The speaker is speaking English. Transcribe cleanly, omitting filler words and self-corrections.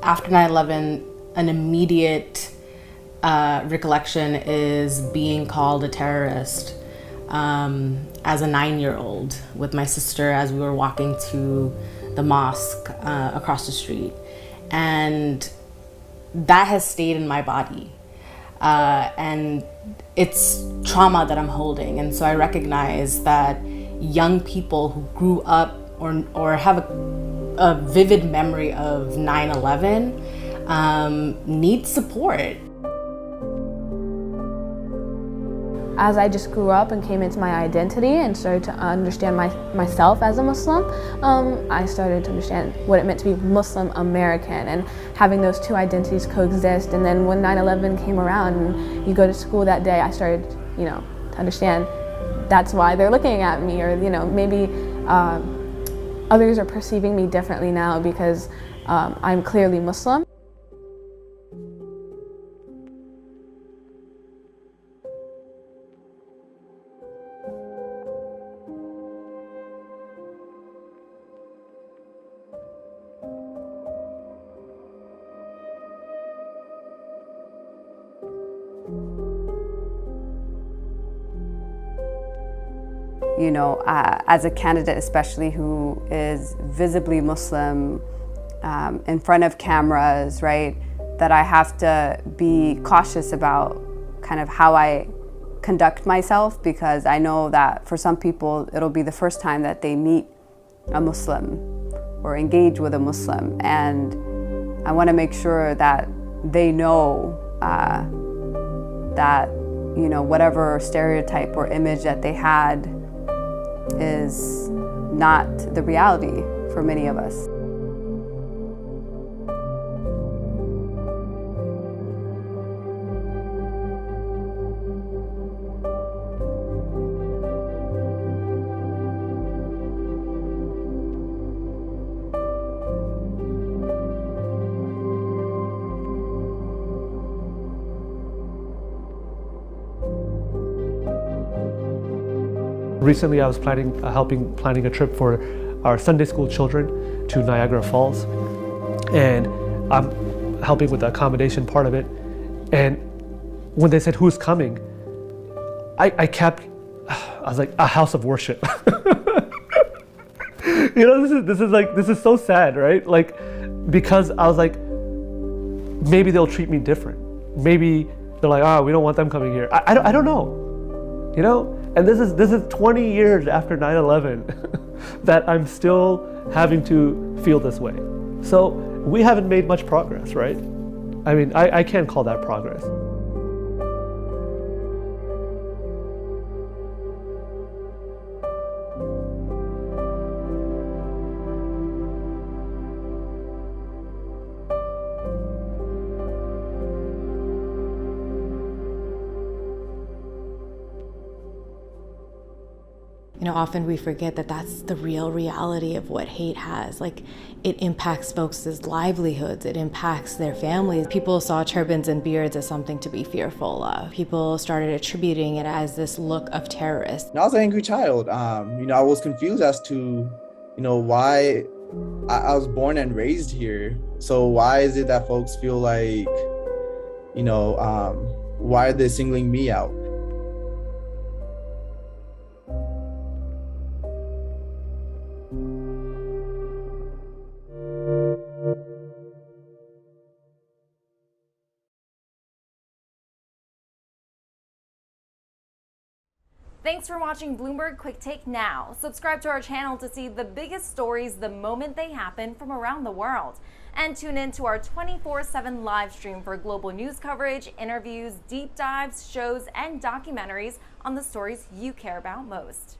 After 9/11, an immediate recollection is being called a terrorist as a 9-year-old with my sister as we were walking to the mosque across the street. And that has stayed in my body. And it's trauma that I'm holding. And so I recognize that young people who grew up or have a vivid memory of 9/11 need support. As I just grew up and came into my identity and started to understand myself as a Muslim, I started to understand what it meant to be Muslim American and having those two identities coexist. And then when 9/11 came around and you go to school that day, I started, to understand that's why they're looking at me, or maybe others are perceiving me differently now because I'm clearly Muslim. As a candidate especially who is visibly Muslim in front of cameras, right, that I have to be cautious about kind of how I conduct myself, because I know that for some people it'll be the first time that they meet a Muslim or engage with a Muslim, and I want to make sure that they know that whatever stereotype or image that they had is not the reality for many of us. Recently, I was planning a trip for our Sunday school children to Niagara Falls, and I'm helping with the accommodation part of it. And when they said who's coming, I was like, a house of worship. This is so sad, right? Like, because I was like, maybe they'll treat me different. Maybe they're like, we don't want them coming here. I don't know, And this is 20 years after 9/11 that I'm still having to feel this way. So we haven't made much progress, right? I mean, I can't call that progress. Often we forget that that's the real reality of what hate has. Like, it impacts folks' livelihoods. It impacts their families. People saw turbans and beards as something to be fearful of. People started attributing it as this look of terrorists. I was an angry child. I was confused as to, why I was born and raised here. So why is it that folks feel like, why are they singling me out? Thanks for watching Bloomberg Quick Take Now. Subscribe to our channel to see the biggest stories the moment they happen from around the world. And tune in to our 24/7 live stream for global news coverage, interviews, deep dives, shows, and documentaries on the stories you care about most.